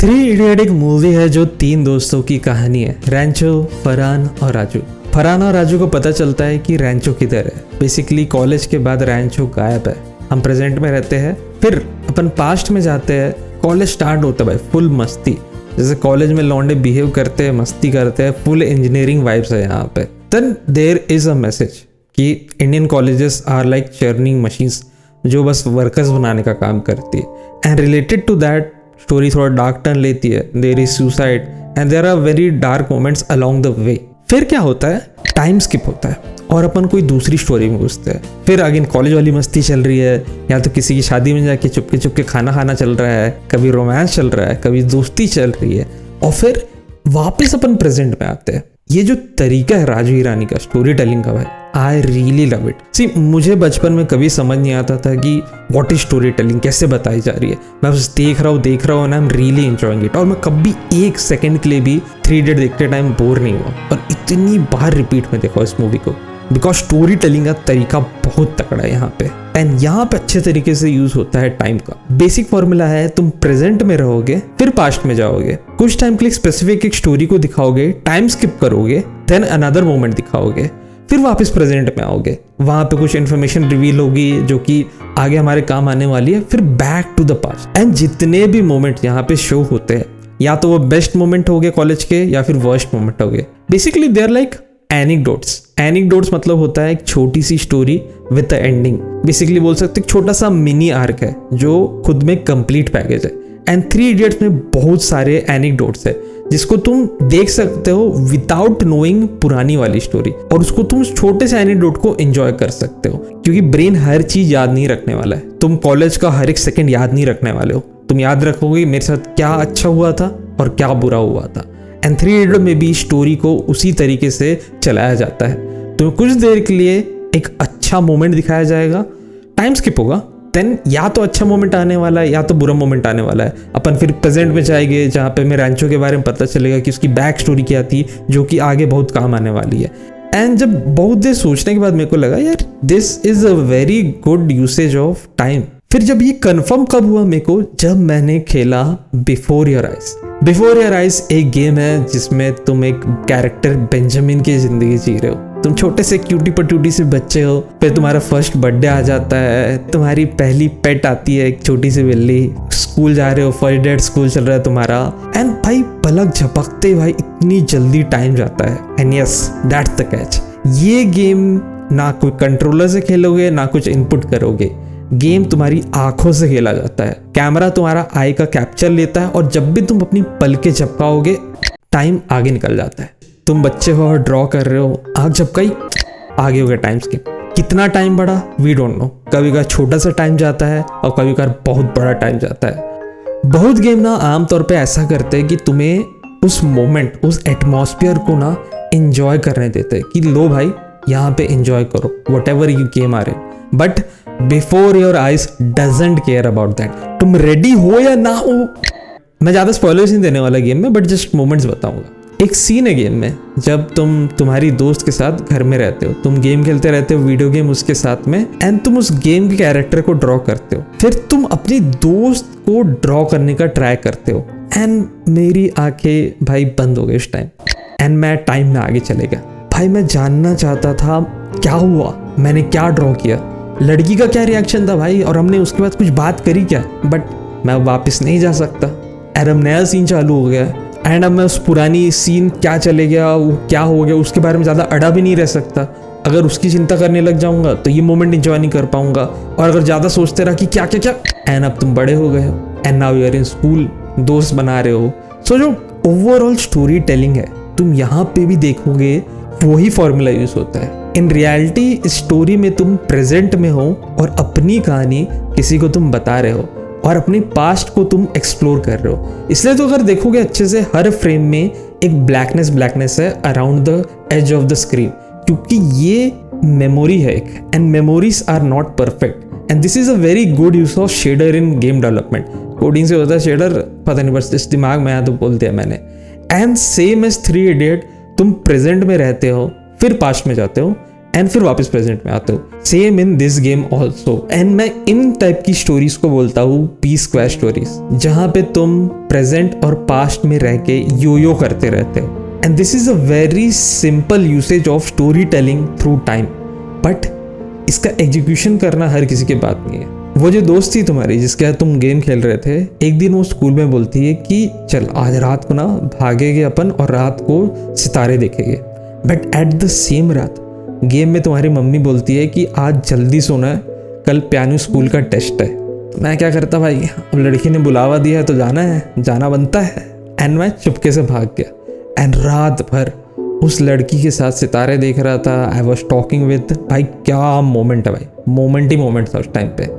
Three idiot एक movie है जो तीन दोस्तों की कहानी है, रैंचो, फरहान और राजू। फरहान और राजू को पता चलता है कि रैंचो किधर है। बेसिकली कॉलेज के बाद रैंचो गायब है। हम प्रेजेंट में रहते हैं, फिर अपन पास्ट में जाते हैं। कॉलेज स्टार्ट होता है भाई, फुल मस्ती, जैसे कॉलेज में लौंडे बिहेव करते हैं, मस्ती करते हैं, फुल इंजीनियरिंग वाइब्स है यहाँ पे। Then there is a message कि Indian colleges are like churning machines जो बस वर्कर्स बनाने का काम करती है। And related to that story थोड़ा डार्क टर्न लेती है। There is suicide and there are very dark moments along the way. फिर क्या होता है, टाइम स्किप होता है और अपन कोई दूसरी स्टोरी में घुसते हैं। फिर अगेन कॉलेज वाली मस्ती चल रही है, या तो किसी की शादी में जाके चुपके चुपके खाना खाना चल रहा है, कभी रोमांस चल रहा है, कभी दोस्ती चल रही है, और फिर वापस अपन प्रेजेंट में आते हैं। ये जो तरीका है राजू हिरानी का स्टोरी टेलिंग का भाई, आई रियली लव इट। सी मुझे बचपन में कभी समझ नहीं आता था कि व्हाट इज स्टोरी टेलिंग, कैसे बताई जा रही है। मैं बस देख रहा हूँ and I am really enjoying it. और मैं कभी एक सेकंड के लिए भी थ्री इडियट देखते टाइम बोर नहीं हुआ, और इतनी बार रिपीट में देखा इस मूवी को, बिकॉज स्टोरी टेलिंग का तरीका बहुत तकड़ा है यहाँ पे। एंड यहाँ पे अच्छे तरीके से यूज होता है टाइम का। बेसिक फॉर्मूला है, तुम प्रेजेंट में रहोगे, फिर पास्ट में जाओगे, कुछ टाइम के लिए स्पेसिफिक एक स्टोरी को दिखाओगे, टाइम स्किप करोगे, देन अनदर मोमेंट दिखाओगे, फिर वापस प्रेजेंट में आओगे, वहां पे कुछ इन्फॉर्मेशन रिवील होगी जो कि आगे हमारे काम आने वाली है, फिर back to the past. And जितने भी मोमेंट यहाँ पे शो होते हैं, या तो वो बेस्ट मोमेंट हो गए कॉलेज के, या फिर वर्स्ट मोमेंट हो गए। Basically they are like anecdotes. Anecdotes मतलब होता है एक छोटी सी story with the ending. Basically बोल सकते एक छोटा सा मिनी आर्क है जो खुद में कंप्लीट पैकेज है। एंड थ्री इडियट्स में बहुत सारे एनेक्डोट्स है जिसको तुम देख सकते हो विदाउट नोइंग पुरानी वाली स्टोरी, और उसको तुम छोटे से एनेक्डोट को एंजॉय कर सकते हो, क्योंकि ब्रेन हर चीज याद नहीं रखने वाला है। तुम कॉलेज का हर एक सेकंड याद नहीं रखने वाले हो। तुम याद रखोगे मेरे साथ क्या अच्छा हुआ था और क्या बुरा हुआ था। एंड थ्री इडियट में भी स्टोरी को उसी तरीके से चलाया जाता है। तो कुछ देर के लिए एक अच्छा मोमेंट दिखाया जाएगा, टाइम स्किप होगा, देन या तो अच्छा मोमेंट आने वाला है या तो बुरा मोमेंट आने वाला है। अपन फिर प्रेजेंट में जाएंगे जहाँ पे हमें रैंचो के बारे में पता चलेगा कि उसकी बैक स्टोरी क्या थी, जो कि आगे बहुत काम आने वाली है। एंड जब बहुत देर सोचने के बाद मेरे को लगा यार this is a very good usage of time. फिर जब ये कंफर्म कब हुआ मेरे को, जब मैंने खेला before your eyes. Before your eyes एक गेम है जिसमें तुम एक कैरेक्टर बेंजामिन की जिंदगी जी रहे हो। तुम छोटे से क्यूटी पटूटी से बच्चे हो, फिर तुम्हारा फर्स्ट बर्थडे आ जाता है, तुम्हारी पहली पेट आती है एक छोटी सी बिल्ली, स्कूल जा रहे हो, फर्स्ट डे स्कूल चल रहा है तुम्हारा, एंड भाई पलक झपकते भाई इतनी जल्दी टाइम जाता है। And yes that's the catch. ये गेम ना कोई कंट्रोलर से खेलोगे ना कुछ इनपुट करोगे, गेम तुम्हारी आंखों से खेला जाता है। कैमरा तुम्हारा आई का कैप्चर लेता है, और जब भी तुम अपनी पलकें झपकाओगे टाइम आगे निकल जाता है। तुम बच्चे हो और ड्रॉ कर रहे हो, आंख झपकाई, आगे हो गया टाइम स्किप। कितना टाइम बढ़ा वी डोंट नो। कभी कभी छोटा सा टाइम जाता है और कभी कभी बहुत बड़ा टाइम जाता है। बहुत गेम ना आमतौर पे ऐसा करते हैं कि तुम्हें उस मोमेंट, उस एटमॉस्फेयर को ना एंजॉय करने देते हैं कि लो भाई यहाँ पे एंजॉय करो वट एवर यू गेम आ रहे। But before your eyes doesn't care about that. तुम रेडी हो या ना हो, मैं ज़्यादा स्पॉयलर्स नहीं देने वाला गेम में, बट जस्ट मोमेंट्स बताऊंगा। एक सीन है गेम में जब तुम तुम्हारी दोस्त के साथ घर में रहते हो, तुम गेम खेलते रहते हो, वीडियो गेम उसके साथ में, एंड तुम उस गेम के कैरेक्टर को ड्रॉ करते हो। फिर तुम अपनी दोस्त को ड्रॉ करने का ट्राई करते हो, एंड मेरी आंखें भाई बंद हो गई उस टाइम, एंड मैं टाइम में आगे चले गया। भाई मैं जानना चाहता था क्या हुआ, मैंने क्या ड्रॉ किया, लड़की का क्या रिएक्शन था भाई, और हमने उसके बाद कुछ बात करी क्या। बट मैं वापस नहीं जा सकता, एंड अब नया सीन चालू हो गया, एंड अब मैं उस पुरानी सीन क्या चले गया, वो क्या हो गया, उसके बारे में ज़्यादा अड़ा भी नहीं रह सकता। अगर उसकी चिंता करने लग जाऊंगा तो ये मोमेंट इंजॉय नहीं कर पाऊंगा, और अगर ज़्यादा सोचते रहा कि क्या क्या क्या, एंड अब तुम बड़े हो गए हो, and now you are in school, दोस्त बना रहे हो। सो जो ओवरऑल स्टोरी टेलिंग है, तुम यहाँ पे भी देखोगे वही फॉर्मूला यूज होता है। इन रियलिटी स्टोरी में तुम प्रेजेंट में हो और अपनी कहानी किसी को तुम बता रहे हो, और अपनी पास्ट को तुम एक्सप्लोर कर रहे हो। इसलिए तो अगर देखोगे अच्छे से हर फ्रेम में एक ब्लैकनेस है around the edge of the screen, क्योंकि ये मेमोरी है एक, and memories are not perfect. And this is a very good use of shader in game development. Coding से होता है शेडर, पता नहीं बस इस दिमाग में आया तो बोल दिया मैंने। And same as three idiot, तुम प्रेजेंट में रहते हो, फिर पास्ट में जाते हो, एंड फिर वापस प्रेजेंट में आते हो। Same in this game also. And मैं इन टाइप की स्टोरीज को बोलता हूँ पी स्क्वायर स्टोरीज, जहाँ पे तुम प्रेजेंट और पास्ट में रह के यो करते रहते हो। And this is a very simple usage of story telling through time, but इसका एग्जीक्यूशन करना हर किसी की बात नहीं है। वो जो दोस्त थी तुम्हारी जिसके साथ तुम गेम खेल रहे थे, एक दिन वो स्कूल में बोलती है कि चल आज रात को ना भागेंगे अपन और रात को सितारे देखेंगे, बट एट द सेम रात गेम में तुम्हारी मम्मी बोलती है कि आज जल्दी सोना है, कल पियानो स्कूल का टेस्ट है। तो मैं क्या करता भाई, अब लड़की ने बुलावा दिया है तो जाना है, जाना बनता है। एंड मैं चुपके से भाग गया एंड रात भर उस लड़की के साथ सितारे देख रहा था। आई वॉज टॉकिंग विद, भाई क्या मोमेंट है भाई, मोमेंट ही मोमेंट था उस टाइम पे।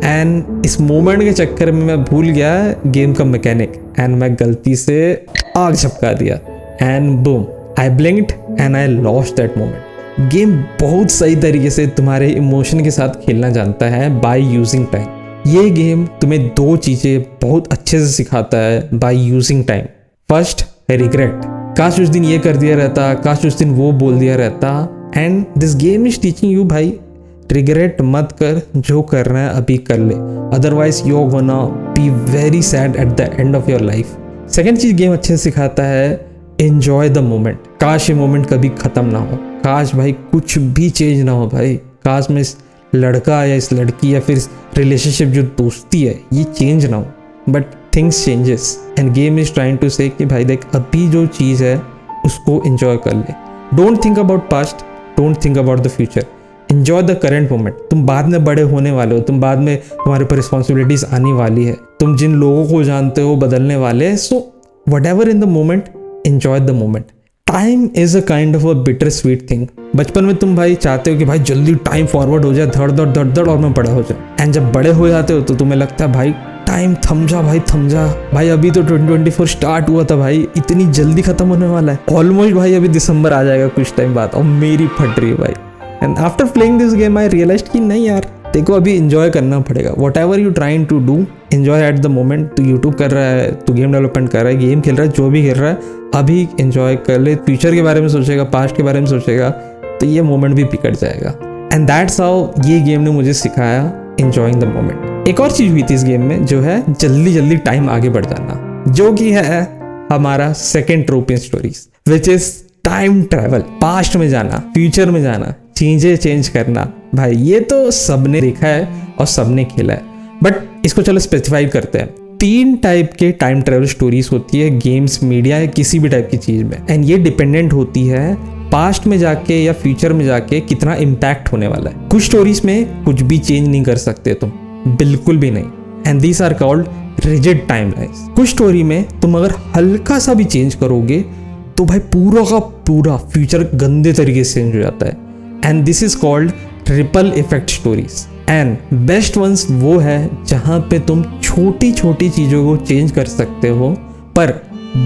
एंड इस मोमेंट के चक्कर में मैं भूल गया गेम का मैकेनिक एंड मैं गलती से आग झपका दिया and boom, I ब्लिंक्ड and I lost that moment. Game बहुत सही तरीके से तुम्हारे इमोशन के साथ खेलना जानता है बाय यूजिंग टाइम। ये गेम तुम्हें दो चीज़ें बहुत अच्छे से सिखाता है by using time. First, regret, काश उस दिन ये कर दिया रहता, काश उस दिन वो बोल दिया रहता। And this game is teaching you भाई, रिग्रेट मत कर, जो करना है अभी कर ले, otherwise you are gonna be very sad at the end of your life. Second चीज गेम अच्छे से सिखाता है, एंजॉय द मोमेंट। काश ये मोमेंट कभी खत्म ना हो, काश भाई कुछ भी चेंज ना हो भाई, काश मैं इस लड़का या इस लड़की या फिर रिलेशनशिप जो दोस्ती है ये चेंज ना हो, but things changes and game is trying to say कि भाई देख अभी जो चीज़ है उसको एंजॉय कर ले। Don't think about past, don't think about the future, enjoy the current moment. तुम बाद में बड़े होने वाले हो, तुम बाद में तुम्हारे ऊपर रिस्पॉन्सिबिलिटीज आने वाली है, तुम जिन लोगों को जानते हो बदलने वाले हैं। So what ever in the moment, enjoy the moment. Time is a kind of a bitter sweet thing. बचपन में तुम भाई चाहते हो कि भाई जल्दी टाइम फॉरवर्ड हो जाए, धड़ धड़ धड़ धड़ और मैं बड़ा हो जाऊँ। एंड जब बड़े हो जाते हो तो तुम्हें लगता है भाई टाइम थम जा भाई, थम जा भाई, अभी तो 2024 स्टार्ट हुआ था भाई, इतनी जल्दी खत्म होने वाला है। ऑलमोस्ट भाई अभी दिसंबर आ जाएगा कुछ टाइम बाद और मेरी फट रही है भाई। And after playing this game I realised कि नहीं यार, देखो अभी एंजॉय करना पड़ेगा। Whatever you trying to do, enjoy at the moment. तू यूट्यूब कर रहा है, तू गेम डेवलपमेंट कर रहा है, गेम खेल रहा है, जो भी खेल रहा है अभी एंजॉय कर ले। फ्यूचर के बारे में सोचेगा, पास्ट के बारे में सोचेगा तो ये मोमेंट भी बिगड़ जाएगा। एंड दैट्स हाउ ये गेम ने मुझे सिखाया एंजॉइंग द मोमेंट। एक और चीज हुई थी इस गेम में जो है जल्दी जल्दी टाइम आगे बढ़ जाना, जो कि है हमारा second ट्रोप in stories, which is time travel. Past में जाना, फ्यूचर में जाना, चीजें चेंज करना। भाई ये तो सबने देखा है और सबने खेला है, बट इसको चलो स्पेसिफाई करते हैं। 3 टाइप के टाइम ट्रैवल स्टोरीज होती है गेम्स, मीडिया या किसी भी टाइप की चीज में। एंड ये डिपेंडेंट होती है पास्ट में जाके या फ्यूचर में जाके कितना इम्पैक्ट होने वाला है। कुछ स्टोरीज में कुछ भी चेंज नहीं कर सकते तुम, बिल्कुल भी नहीं। And these are called rigid timelines. कुछ स्टोरी में तुम अगर हल्का सा भी चेंज करोगे तो भाई पूरा का पूरा फ्यूचर गंदे तरीके से चेंज हो जाता है। And this is called ripple effect stories. And best ones वो है जहां पे तुम छोटी छोटी चीजों को चेंज कर सकते हो, पर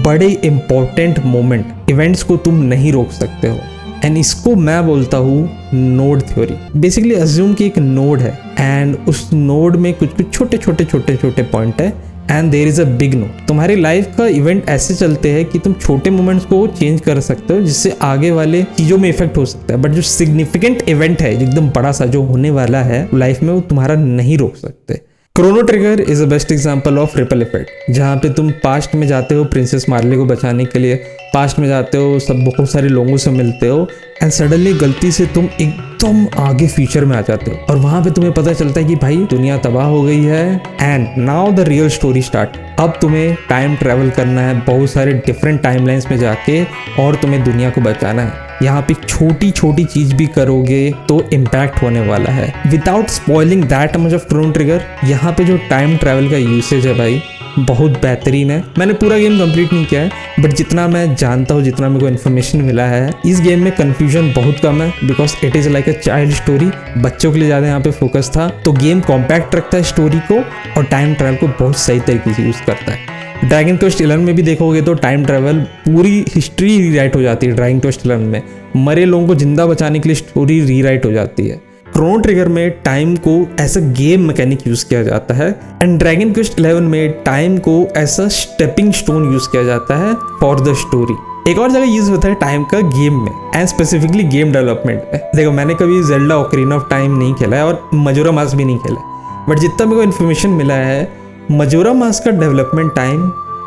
बड़े इंपॉर्टेंट मोमेंट इवेंट्स को तुम नहीं रोक सकते हो। एंड इसको मैं बोलता हूँ नोड थ्योरी। बेसिकली अज्यूम कि एक नोड है एंड उस नोड में कुछ कुछ छोटे छोटे छोटे छोटे पॉइंट है and there is a big node. तुम्हारी लाइफ का इवेंट ऐसे चलते हैं कि तुम छोटे मोमेंट्स को चेंज कर सकते हो जिससे आगे वाले चीजों में इफेक्ट हो सकता है, बट जो सिग्निफिकेंट इवेंट है, जो एकदम बड़ा सा जो होने वाला है लाइफ में, वो तुम्हारा नहीं रोक सकते। Chrono trigger is a best example of ripple effect, जहाँ पे तुम पास्ट में जाते हो प्रिंसेस मार्ले को बचाने के लिए, पास्ट में जाते हो, सब बहुत सारे लोगों से मिलते हो एंड सडनली गलती से तुम एकदम आगे फ्यूचर में आ जाते हो और वहां पे तुम्हें पता चलता है कि भाई दुनिया तबाह हो गई है and now the real story start. अब तुम्हें टाइम ट्रैवल करना है बहुत सारे डिफरेंट टाइमलाइंस में जाके और तुम्हें दुनिया को बचाना है। यहाँ पे छोटी छोटी चीज भी करोगे तो इम्पैक्ट होने वाला है। Without spoiling that much of Chrono trigger, यहाँ पे जो टाइम ट्रैवल का यूसेज है भाई बहुत बेहतरीन है। मैंने पूरा गेम कंप्लीट नहीं किया है, बट जितना मैं जानता हूँ, जितना मेरे को इन्फॉर्मेशन मिला है, इस गेम में कंफ्यूजन बहुत कम है because it is like a child story. बच्चों के लिए ज़्यादा यहाँ पे फोकस था, तो गेम कॉम्पैक्ट रखता है स्टोरी को और टाइम ट्रैवल को बहुत सही तरीके से यूज़ करता है। ड्रैगन क्वेस्ट 11 में भी देखोगे तो टाइम ट्रैवल पूरी हिस्ट्री रीराइट हो जाती है। ड्रैगन क्वेस्ट 11 में मरे लोगों को जिंदा बचाने के लिए स्टोरी रीराइट हो जाती है। क्रोनो ट्रिगर में टाइम को as a game mechanic use किया जाता है एंड ड्रैगन क्वेस्ट 11 में टाइम को as a stepping stone use किया जाता है फॉर द स्टोरी। एक और जगह यूज होता है टाइम का गेम में, एंड स्पेसिफिकली गेम डेवलपमेंट में। देखो मैंने कभी जेल्डा ओकरिना ऑफ टाइम नहीं खेला है और मजोरा मास्क भी नहीं खेला है, बट जितना मेरे को इन्फॉर्मेशन मिला है मजोरा मास्क का डेवलपमेंट टाइम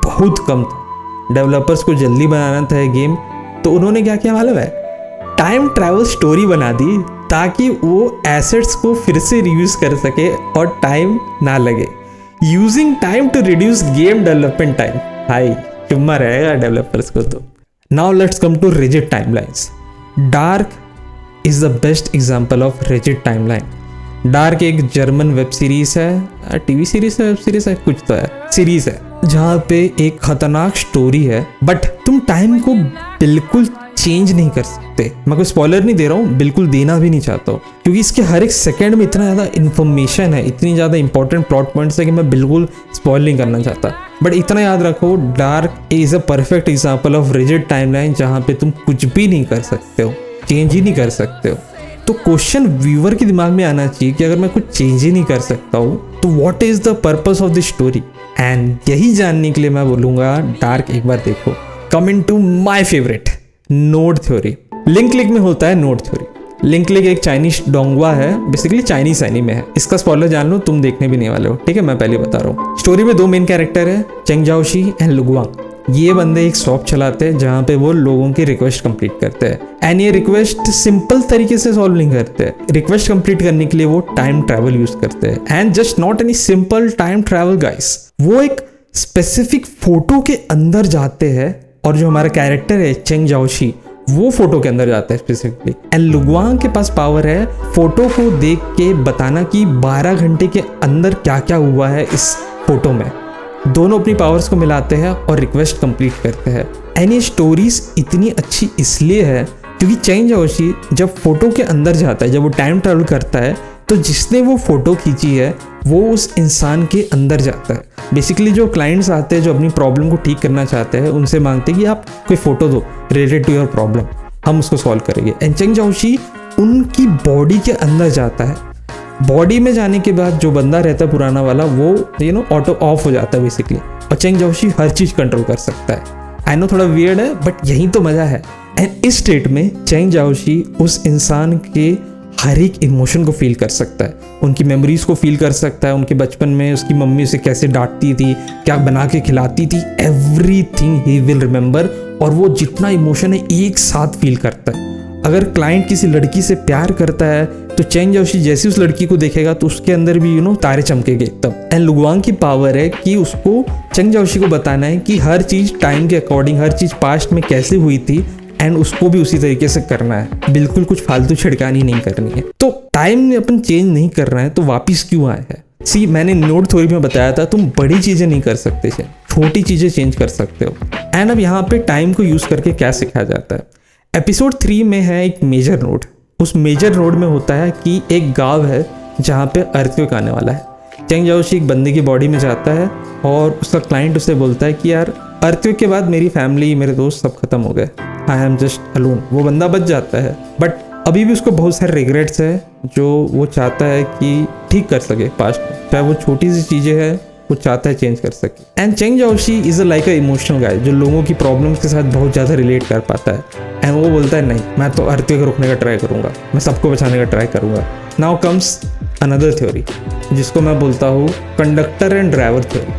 बहुत कम था। डेवलपर्स को जल्दी बनाना था गेम, तो उन्होंने क्या किया मालूम है, टाइम ट्रैवल स्टोरी बना दी ताकि वो एसेट्स को फिर से रियूज कर सके और टाइम ना लगे। Using time to reduce game development time, high चुम्मा रहेगा डेवलपर्स को। तो now let's come to rigid timelines. Dark is the best example of rigid timeline. Dark एक जर्मन वेब सीरीज है, टीवी सीरीज है, वेब सीरीज है, कुछ तो है, सीरीज है, जहाँ पे एक खतरनाक स्टोरी है, बट तुम टाइम को बिल्कुल चेंज नहीं कर सकते। मैं कोई स्पॉइलर नहीं दे रहा हूँ, बिल्कुल देना भी नहीं चाहता हूँ, क्योंकि इसके हर एक सेकंड में इतना ज़्यादा इन्फॉर्मेशन है, इतनी ज़्यादा इंपॉर्टेंट प्लॉट पॉइंट्स है कि मैं बिल्कुल स्पॉइल नहीं करना चाहता। बट इतना याद रखो, dark is a perfect example of rigid timeline, जहाँ पे तुम कुछ भी नहीं कर सकते हो, चेंज ही नहीं कर सकते हो। तो क्वेश्चन व्यूअर के दिमाग में आना चाहिए कि अगर मैं कुछ चेंज ही नहीं कर सकता हूँ तो what is the purpose of this story. And यही जानने के लिए मैं बोलूँगा डार्क एक बार देखो। Coming to my favourite, node theory. Link Click में होता है नोड थ्योरी। लिंक क्लिक एक चाइनीज डोंगवा है, बेसिकली चाइनीज एनीमे है। इसका स्पॉइलर जान लो, तुम देखने भी नहीं वाले हो, ठीक है, मैं पहले बता रहा हूँ। स्टोरी में दो मेन कैरेक्टर है, चेंग जाओशी एंड लुगवांग। ये बंदे एक शॉप चलाते हैं जहाँ पे वो लोगों की रिक्वेस्ट कंप्लीट करते हैं, एंड ये रिक्वेस्ट सिंपल तरीके से सॉल्व नहीं करते। रिक्वेस्ट कंप्लीट करने के लिए वो टाइम ट्रैवल यूज करते हैं, and just not any simple time travel guys, वो एक स्पेसिफिक फोटो के अंदर जाते हैं, और जो हमारा कैरेक्टर है चेंग जाओशी वो फोटो के अंदर जाता है स्पेसिफिकली। एंड लुगवांग के पास पावर है फोटो को देख के बताना कि 12 घंटे के अंदर क्या क्या हुआ है इस फोटो में। दोनों अपनी पावर्स को मिलाते हैं और रिक्वेस्ट कंप्लीट करते हैं। एंड ये स्टोरीज इतनी अच्छी इसलिए है क्योंकि चेंग जाओशी जब फोटो के अंदर जाता है, जब वो टाइम ट्रैवल करता है, तो जिसने वो फोटो खींची है वो उस इंसान के अंदर जाता है। बेसिकली जो क्लाइंट्स आते हैं जो अपनी प्रॉब्लम को ठीक करना चाहते हैं, उनसे मांगते हैं कि आप कोई फोटो दो रिलेटेड टू योर प्रॉब्लम, हम उसको सॉल्व करेंगे। एंड चेंग जाओशी उनकी बॉडी के अंदर जाता है। बॉडी में जाने के बाद जो बंदा रहता है पुराना वाला, वो ऑटो ऑफ हो जाता है बेसिकली, और चेंग जाओशी हर चीज कंट्रोल कर सकता है। आई नो थोड़ा वियर्ड है, बट यही तो मजा है। एंड इस स्टेट में चेंग जाओशी उस इंसान के हर एक इमोशन को फील कर सकता है, उनकी मेमोरीज को फील कर सकता है, उनके बचपन में उसकी मम्मी उसे कैसे डांटती थी, क्या बना के खिलाती थी, एवरीथिंग ही विल रिमेंबर, और वो जितना इमोशन है एक साथ फील करता है। अगर क्लाइंट किसी लड़की से प्यार करता है तो चेंग जाओशी जैसी उस लड़की को देखेगा तो उसके अंदर भी तारे चमकेंगे एकदम। एंड लुगवांग की पावर है कि उसको चेंग जाओशी को बताना है कि हर चीज़ टाइम के अकॉर्डिंग, हर चीज़ पास्ट में कैसे हुई थी, एंड उसको भी उसी तरीके से करना है, बिल्कुल कुछ फालतू छिड़कानी नहीं करनी है। तो टाइम में अपन चेंज नहीं कर रहे हैं तो वापिस क्यों आए हैं? सी, मैंने नोड थ्योरी में बताया था तुम बड़ी चीज़ें नहीं कर सकते, छोटी चीज़ें चेंज कर सकते हो। एंड अब यहाँ पे टाइम को यूज़ करके क्या सिखाया जाता है। एपिसोड 3 में है एक मेजर नोड। उस मेजर नोड में होता है कि एक गाँव है जहाँ पे अर्थक्वेक आने वाला है। चेंग जाओशी एक बंदे की बॉडी में जाता है और उसका क्लाइंट उसे बोलता है कि यार अर्थक्वेक के बाद मेरी फैमिली, मेरे दोस्त सब खत्म हो गए, आई एम जस्ट अलोन। वो बंदा बच जाता है, बट अभी भी उसको बहुत सारे रिग्रेट्स है जो वो चाहता है कि ठीक कर सके पास्ट में, चाहे वो छोटी सी चीज़ें हैं, वो चाहता है चेंज कर सके। And Cheng Xiaoshi is a like a emotional guy जो लोगों की प्रॉब्लम्स के साथ बहुत ज़्यादा रिलेट कर पाता है। एंड वो बोलता है नहीं, मैं तो अर्थक्वेक रोकने का ट्राई करूँगा, मैं सबको बचाने का ट्राई करूँगा। नाउ कम्स अनदर थ्योरी जिसको मैं बोलता हूँ कंडक्टर एंड ड्राइवर थ्योरी।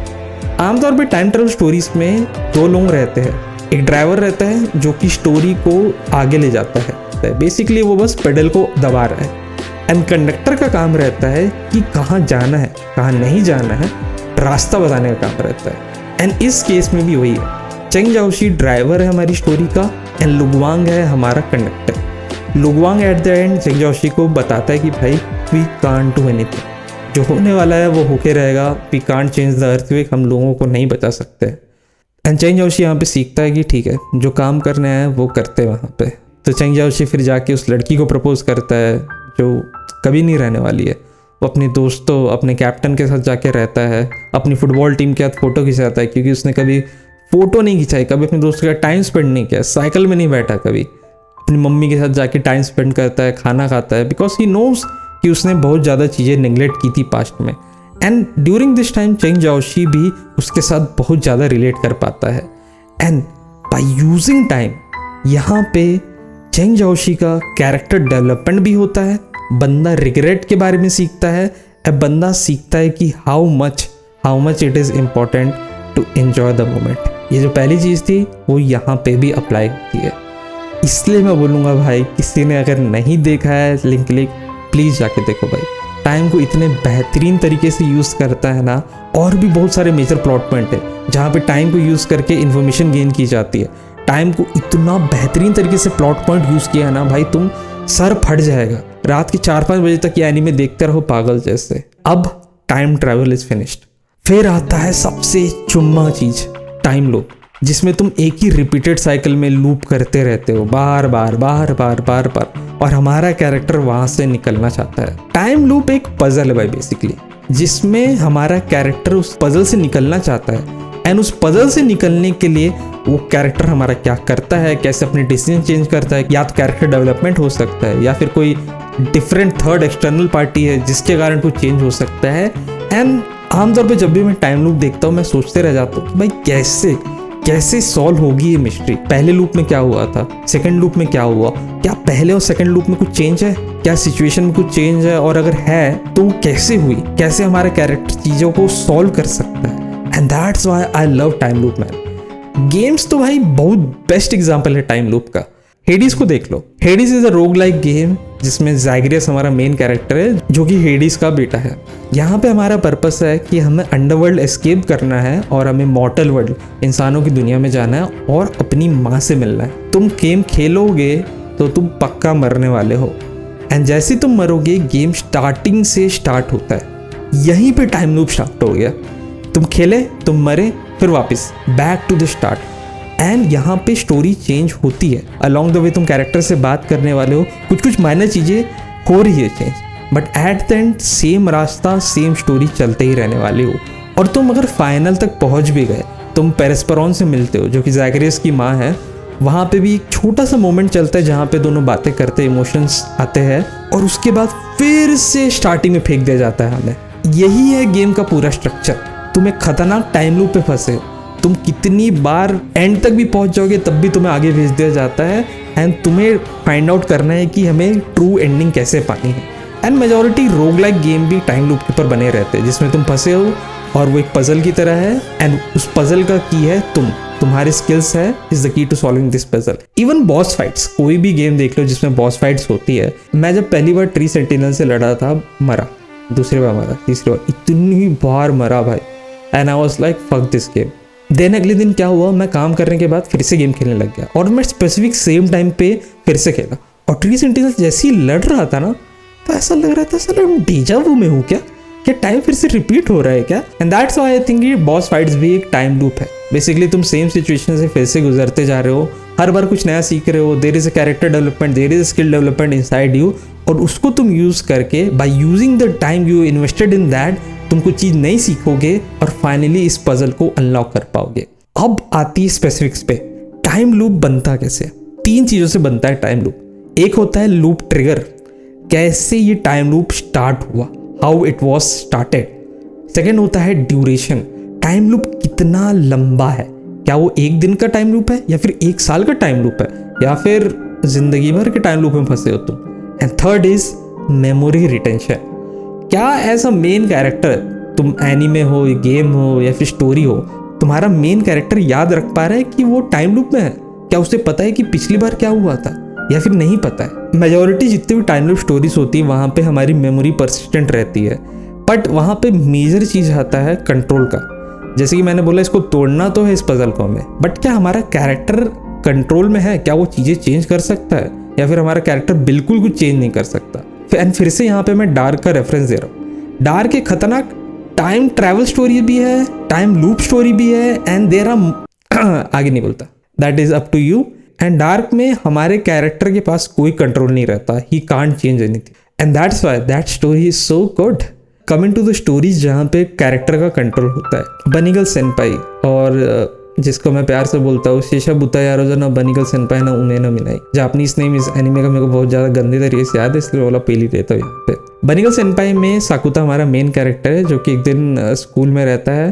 आमतौर पर टाइम ट्रेवल स्टोरीज में दो लोग रहते हैं, एक ड्राइवर रहता है जो कि स्टोरी को आगे ले जाता है, बेसिकली वो बस पेडल को दबा रहा है। एंड कंडक्टर का काम रहता है कि कहाँ जाना है, कहाँ नहीं जाना है, रास्ता बताने का काम रहता है। एंड इस केस में भी वही है, चेंग जाओशी ड्राइवर है हमारी स्टोरी का, एंड लुगवांग है हमारा conductor. Lu Guang at the end Cheng Xiaoshi को बताता है कि भाई वी कांट डू एनीथिंग, जो होने वाला है वो होके रहेगा, we can't change the earthquake, हम लोगों को नहीं बचा सकते। एंड चेंग जाओशी यहाँ पे सीखता है कि ठीक है, जो काम करना है वो करते हैं वहाँ पे। तो चेंग जाओशी फिर जाके उस लड़की को प्रपोज करता है जो कभी नहीं रहने वाली है। वो अपने दोस्तों, अपने कैप्टन के साथ जाके रहता है, अपनी फुटबॉल टीम के साथ फ़ोटो खिंचाता है, क्योंकि उसने कभी फ़ोटो नहीं खिंचाई, कभी अपने दोस्तों के साथ टाइम स्पेंड नहीं किया, साइकिल में नहीं बैठा, कभी अपनी मम्मी के साथ जाके टाइम स्पेंड करता है, खाना खाता है, बिकॉज ही नोज कि उसने बहुत ज़्यादा चीज़ें निगलेक्ट की थी पास्ट में। And during this time Cheng Xiaoshi भी उसके साथ बहुत ज़्यादा रिलेट कर पाता है। एंड बाय यूजिंग टाइम यहाँ पे चेंग जाओशी का कैरेक्टर डेवलपमेंट भी होता है, बंदा रिग्रेट के बारे में सीखता है, बंदा सीखता है कि how much it is important to enjoy the moment. ये जो पहली चीज़ थी वो यहाँ पे भी अप्लाई होती है। इसलिए मैं बोलूँगा भाई, किसी ने अगर नहीं देखा है लिंक प्लीज़ जाके देखो भाई। टाइम को इतने बेहतरीन तरीके से यूज़ करता है ना। और भी बहुत सारे मेजर प्लॉट पॉइंट है जहाँ पे टाइम को यूज़ करके इन्फॉर्मेशन गेन की जाती है। टाइम को इतना बेहतरीन तरीके से प्लॉट पॉइंट यूज़ किया है ना भाई, तुम सर फट जाएगा। रात के 4-5 बजे तक ये एनीमे देखते रहो पागल जैसे। अब टाइम ट्रैवल इज फिनिश्ड। फिर आता है सबसे चुम्मा चीज, टाइम लूप, जिसमें तुम एक ही रिपीटेड साइकिल में लूप करते रहते हो बार बार, और हमारा कैरेक्टर वहां से निकलना चाहता है। टाइम लूप एक पजल है भाई बेसिकली, जिसमें हमारा कैरेक्टर उस पजल से निकलना चाहता है। एंड उस पजल से निकलने के लिए वो कैरेक्टर हमारा क्या करता है, कैसे अपने डिसीजन चेंज करता है, या तो कैरेक्टर डेवलपमेंट हो सकता है या फिर कोई डिफरेंट थर्ड एक्सटर्नल पार्टी है जिसके कारण कुछ चेंज हो सकता है। एंड आमतौर पे जब भी मैं टाइम लूप देखता हूँ मैं सोचते रह जाता हूँ कि भाई कैसे सॉल्व होगी ये मिस्ट्री। पहले लूप में क्या हुआ था, सेकंड लूप में क्या हुआ, क्या पहले और सेकंड लूप में कुछ चेंज है, क्या सिचुएशन में कुछ चेंज है, और अगर है तो वो कैसे हुई, कैसे हमारा कैरेक्टर चीज़ों को सॉल्व कर सकता है। And that's why I love time loop man. Games तो भाई बहुत बेस्ट एग्जाम्पल है टाइम लूप का। हेडीज को देख लो। हेडीज इज अ रोग लाइक गेम जिसमें ज़ैगरियस हमारा मेन कैरेक्टर है जो कि हेडीज का बेटा है। यहाँ पे हमारा पर्पस है कि हमें अंडरवर्ल्ड एस्केप करना है और हमें मॉर्टल वर्ल्ड, इंसानों की दुनिया में जाना है और अपनी माँ से मिलना है। तुम गेम खेलोगे तो तुम पक्का मरने वाले हो। एंड जैसे तुम मरोगे गेम स्टार्टिंग से स्टार्ट होता है। यहीं पे टाइम लूप स्टार्ट हो गया। तुम खेले, तुम मरे, फिर वापस back to the start. And यहाँ पे स्टोरी चेंज होती है। अलॉन्ग द वे तुम कैरेक्टर से बात करने वाले हो, कुछ माइनर चीज़ें हो रही है change, but at the and same रास्ता, सेम स्टोरी चलते ही रहने वाले हो। और तुम अगर फाइनल तक पहुँच भी गए, तुम पेरेस्पेरॉन से मिलते हो जो कि ज़ैगरियस की माँ है। वहाँ पे भी एक छोटा सा मोमेंट चलता है जहाँ पे दोनों बातें करते, इमोशंस आते हैं, और उसके बाद फिर से स्टार्टिंग में फेंक दिया जाता है हमें। यही है गेम का पूरा स्ट्रक्चर। तुम एक खतरनाक टाइम लूप पे फंसे हो। तुम कितनी बार एंड तक भी पहुंच जाओगे तब भी तुम्हें आगे भेज दिया जाता है। एंड तुम्हें फाइंड आउट करना है कि हमें ट्रू एंडिंग कैसे पानी है। एंड मेजॉरिटी रोग लाइक गेम भी टाइम लूप के ऊपर बने रहते हैं जिसमें तुम फंसे हो और वो एक पजल की तरह है। एंड उस पजल का की है तुम्हारी स्किल्स है is the key to solving this puzzle. Even boss fights, कोई भी गेम देख लो जिसमें बॉस फाइट्स होती है। मैं जब पहली बार ट्री सेंटिनल से लड़ा था, मरा, दूसरी बार मरा, तीसरी बार, इतनी बार मरा भाई। And I was like fuck this game. Then अगले दिन क्या हुआ, मैं काम करने के बाद फिर से गेम खेलने लग गया और मैं स्पेसिफिक सेम टाइम पे फिर से खेला। और ट्री सेंटिनल जैसे ही लड़ रहा था ना, तो ऐसा लग रहा था साला डेजा वू में हूँ क्या टाइम फिर से रिपीट हो रहा है क्या। And that's why I think ये बॉस फाइट्स भी एक टाइम लूप है। बेसिकली तुम सेम सिचुएशन से फिर से गुजरते जा रहे हो, हर बार कुछ नया सीख रहे हो। There is a character development, there is a skill development inside you, और उसको तुम यूज करके by using the time you invested in that तुम कुछ चीज नई सीखोगे और फाइनली इस पजल को अनलॉक कर पाओगे। अब आती है स्पेसिफिक्स पे। टाइम लूप बनता कैसे? 3 चीजों से बनता है टाइम लूप। एक होता है लूप ट्रिगर, कैसे ये टाइम लूप स्टार्ट हुआ, how it was started. Second होता है ड्यूरेशन, टाइम लूप कितना लंबा है, क्या वो 1 दिन का टाइम लूप है या फिर 1 साल का टाइम लूप है या फिर जिंदगी भर के टाइम लूप में फंसे हो तुम। And third is memory retention, क्या एज अ मेन कैरेक्टर, तुम एनीमे हो, गेम हो या फिर स्टोरी हो, तुम्हारा मेन कैरेक्टर याद रख पा रहा है कि वो टाइम लूप में है? क्या उसे पता है कि पिछली बार क्या हुआ था या फिर नहीं पता है? मेजॉरिटी जितनी भी टाइम लूप स्टोरीज होती है वहाँ पे हमारी मेमोरी परसिस्टेंट रहती है, बट वहाँ पे मेजर चीज़ आता है कंट्रोल का। जैसे कि मैंने बोला इसको तोड़ना तो है इस पजल को हमें, बट क्या हमारा कैरेक्टर कंट्रोल में है? क्या वो चीज़ें चेंज कर सकता है या फिर हमारा कैरेक्टर बिल्कुल कुछ चेंज नहीं कर सकता? एंड फिर से यहाँ पे मैं डार्क का रेफरेंस दे रहा हूँ। डार्क एक खतरनाक टाइम ट्रैवल स्टोरी भी है, टाइम लूप स्टोरी भी है, एंड देयर आर आगे नहीं बोलता, that is up to you. And Dark में हमारे कैरेक्टर के पास कोई कंट्रोल नहीं रहता, he can't change anything, and that's why that story is so good. Coming to the stories जहाँ पे कैरेक्टर का कंट्रोल होता है, बनीगल सेनपाई, और जिसको मैं प्यार से बोलता हूँ शीशा बुता यारो जो ना बनीगल सेनपाई ना उन्हें ना मिलाई। जापानीज नेम इस एनिमे का मेरे को बहुत ज़्यादा गंदे तरीके से याद है, इसलिए वाला पहली रहता हूँ यहाँ पे। बनीगल सेनपाई में साकुता हमारा मेन कैरेक्टर है जो कि एक दिन स्कूल में रहता है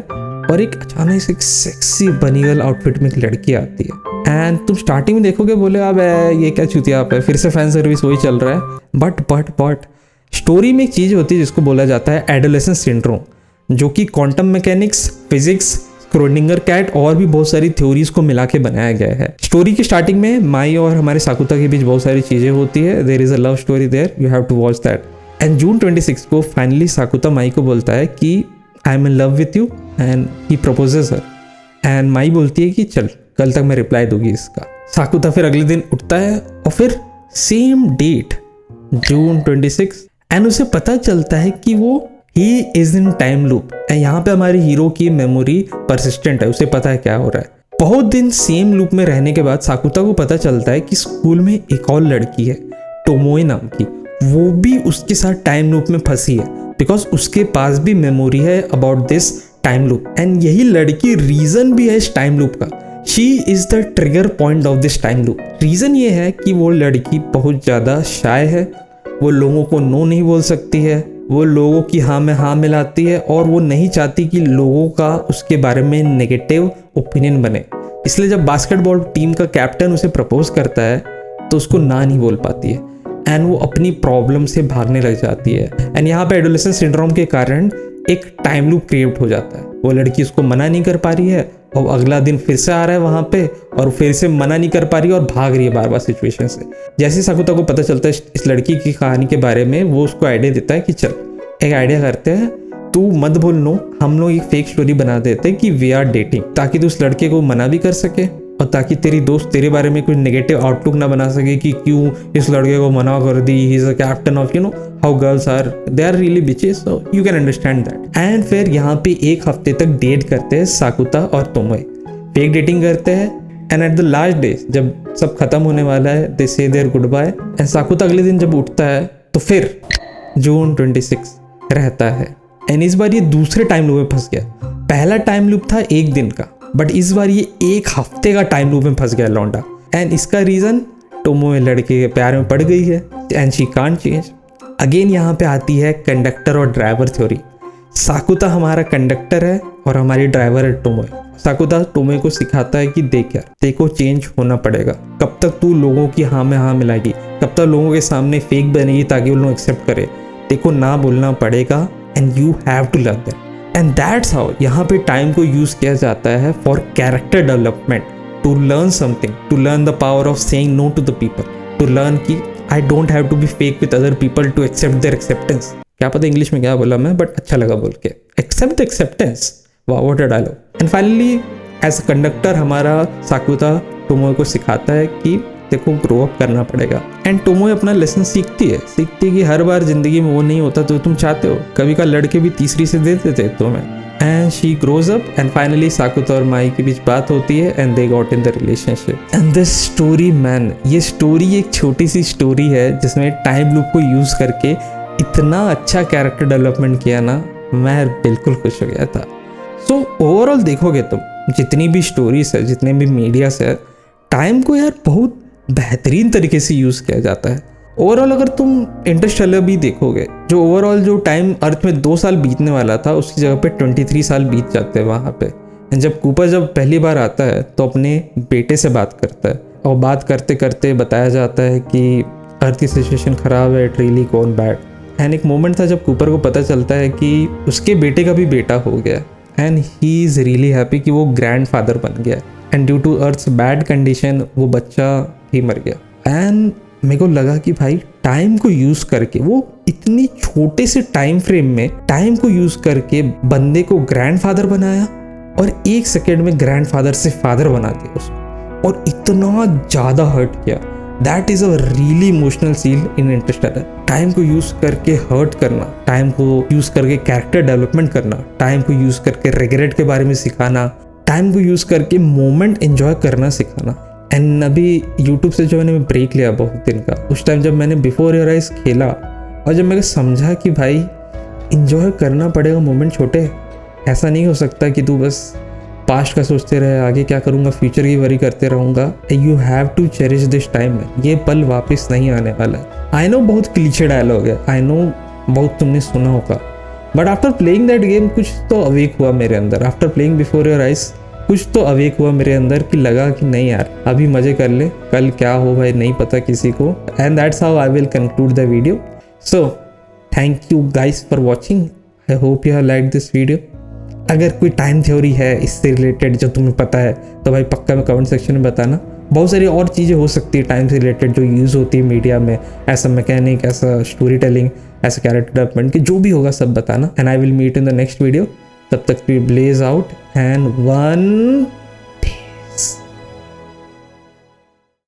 और एक अचानक से एक सेक्सी बनी गर्ल आउटफिट में एक लड़की आती है एंड तुम स्टार्टिंग में देखोगे बोले अब ये क्या चुतिया आप है, फिर से फैन सर्विस वही चल रहा है। बट स्टोरी में एक चीज़ होती है जिसको बोला जाता है एडोलेसेंस सिंड्रोम, जो कि quantum mechanics, physics, Schrodinger cat और भी बहुत सारी थ्योरीज को मिला के बनाया गया है। स्टोरी की स्टार्टिंग में माई और हमारे साकुता के बीच बहुत सारी चीज़ें होती है। There is a love story there, you have to watch that. And June 26 को फाइनली साकुता माई को बोलता है कि I am in love with you and he proposes her. And Mai बोलती है कि चल कल तक मैं रिप्लाई दूंगी इसका। साकुता फिर अगले दिन उठता है और फिर सेम डेट जून 26 एंड उसे पता चलता है कि वो he is in time loop. यहाँ पे हमारे हीरो की मेमोरी परसिस्टेंट है, उसे पता है क्या हो रहा है। बहुत दिन सेम लूप में रहने के बाद साकुता को पता चलता है कि स्कूल में एक और लड़की है टोमोए नाम की, वो भी उसके साथ टाइम लूप में फंसी है बिकॉज उसके पास भी मेमोरी है about this time loop. And यही लड़की रीजन भी है इस टाइम लूप का। She is the trigger point of this time loop. Reason ये है कि वो लड़की बहुत ज्यादा शाय है, वो लोगों को नो नहीं बोल सकती है, वो लोगों की हाँ में हाँ मिलाती है और वो नहीं चाहती कि लोगों का उसके बारे में नेगेटिव ओपिनियन बने। इसलिए जब बास्केटबॉल टीम का कैप्टन उसे प्रपोज करता है तो उसको ना नहीं बोल पाती है एंड वो अपनी प्रॉब्लम से भागने लग जाती है। एंड यहाँ पे एडोलेसेंस सिंड्रोम के कारण एक टाइम लूप क्रिएट हो जाता है। वो लड़की उसको मना नहीं कर पा रही है और अगला दिन फिर से आ रहा है वहाँ पे और फिर से मना नहीं कर पा रही है और भाग रही है बार बार सिचुएशन से। जैसे साकुता को पता चलता है इस लड़की की कहानी के बारे में, वो उसको आइडिया देता है कि चल एक आइडिया करते हैं, तू मत बोल नो, हम लोग एक फेक स्टोरी बना देते हैं कि वी आर डेटिंग, ताकि तू उस लड़के को मना भी कर सके और ताकि तेरी दोस्त तेरे बारे में कुछ नेगेटिव आउटलुक ना बना सके कि क्यों इस लड़के को मना कर दी, he is a captain of you know how girls are, they are really bitches, so you can understand that. And फिर यहाँ पे एक हफ्ते तक डेट करते हैं साकुता और तोमोए, फेक डेटिंग करते हैं। And at the last day जब सब खत्म होने वाला है, दे से देयर गुड बाय एंड साकुता अगले दिन जब उठता है तो फिर जून 26 रहता है। एंड इस बार ये दूसरे टाइम लूप में फंस गया। पहला टाइम लूप था एक दिन का, बट इस बार ये एक हफ्ते का टाइम लूप में फंस गया लौंडा। एंड इसका रीजन टोमोए लड़के के प्यार में पड़ गई है and she can't change. Again यहाँ पे आती है कंडक्टर और ड्राइवर थ्योरी। साकुता हमारा कंडक्टर है और हमारी ड्राइवर है टोमोए। साकुता टोमोए को सिखाता है कि देख यार, तेको चेंज होना पड़ेगा। कब तक तू लोगों की हाँ में हाँ मिलाएगी, कब तक लोगों के सामने फेक बनेगी ताकि वो लोग एक्सेप्ट करे, तेको ना बोलना पड़ेगा and you have to learn that. And that's how यहाँ पे टाइम को यूज किया जाता है for character development, to learn something, to learn the power of saying no to the people, to learn कि I don't have to be fake with other people to accept their acceptance. क्या पता English में क्या बोला मैं, but अच्छा लगा बोल के, एक्सेप्ट द एक्सेप्टेंस। वाह what a dialogue. And finally as a conductor हमारा साकुता टोमोए को सिखाता है कि देखो ग्रो अप करना पड़ेगा। एंड टोमोए अपना लेसन सीखती है कि हर बार जिंदगी में वो नहीं होता जो तुम चाहते हो, कभी का लड़के भी तीसरी से दे देते तुम्हें। And she grows up and finally Sakuta और माई के बीच बात होती है and they got in the relationship. And this story man, ये स्टोरी एक छोटी सी स्टोरी है जिसमें टाइम लूप को यूज करके इतना अच्छा कैरेक्टर डेवलपमेंट किया ना, मैं बिल्कुल खुश हो गया था। सो ओवरऑल देखोगे तुम जितनी भी स्टोरीज है, जितने भी मीडियास है, टाइम को यार बहुत बेहतरीन तरीके से यूज़ किया जाता है। ओवरऑल अगर तुम इंटरस्टेलर भी देखोगे, जो ओवरऑल जो टाइम अर्थ में 2 साल बीतने वाला था उसकी जगह पे 23 साल बीत जाते हैं वहाँ पे। जब कूपर जब पहली बार आता है तो अपने बेटे से बात करता है और बात करते करते बताया जाता है कि अर्थ की सिचुएशन ख़राब है, it really gone bad. And एक मोमेंट था जब कूपर को पता चलता है कि उसके बेटे का भी बेटा हो गया and he is really happy कि वो ग्रैंड फादर बन गया। And due to earth's bad condition वो बच्चा ही मर गया। एंड मेरे को लगा कि भाई टाइम को यूज़ करके वो इतनी छोटे से टाइम फ्रेम में टाइम को यूज़ करके बंदे को ग्रैंड फादर बनाया और 1 सेकेंड में ग्रैंड फादर से फादर बना दिया उसको, और इतना ज़्यादा हर्ट किया। That is a really emotional seen in Interstellar. Time को यूज़ करके हर्ट करना, टाइम को यूज़ करके कैरेक्टर डेवलपमेंट करना, टाइम को यूज़ करके रिग्रेट के बारे में सिखाना, टाइम को यूज़ करके मोमेंट एंजॉय करना सिखाना। एंड अभी यूट्यूब से जो मैंने ब्रेक लिया बहुत दिन का, उस टाइम जब मैंने बिफोर योर आइज खेला और जब मैंने समझा कि भाई इंजॉय करना पड़ेगा मोमेंट छोटे, ऐसा नहीं हो सकता कि तू बस पास्ट का सोचते रहे, आगे क्या करूँगा, फ्यूचर की वरी करते रहूँगा। You have to cherish this time. ये पल वापस नहीं आने वाला है। आई नो बहुत क्लीशे डायलॉग है, आई नो बहुत तुमने सुना होगा, but after playing that game कुछ तो अवेक हुआ मेरे अंदर, after playing before your eyes कुछ तो अवेक हुआ मेरे अंदर कि लगा कि नहीं यार अभी मजे कर ले, कल क्या हो भाई नहीं पता किसी को। And that's how I will conclude the video. So thank you guys for watching, I hope you have like this video. अगर कोई टाइम थ्योरी है इससे रिलेटेड जो तुम्हें पता है तो भाई पक्का में कमेंट सेक्शन में बताना। बहुत सारी और चीज़ें हो सकती है टाइम से रिलेटेड जो यूज़ होती है मीडिया में, ऐसा मैकेनिक, ऐसा स्टोरी टेलिंग, ऐसा कैरेक्टर डेवलपमेंट की जो भी होगा सब बताना। And I will meet in the next video. तब तक भी ब्लेज आउट एंड 1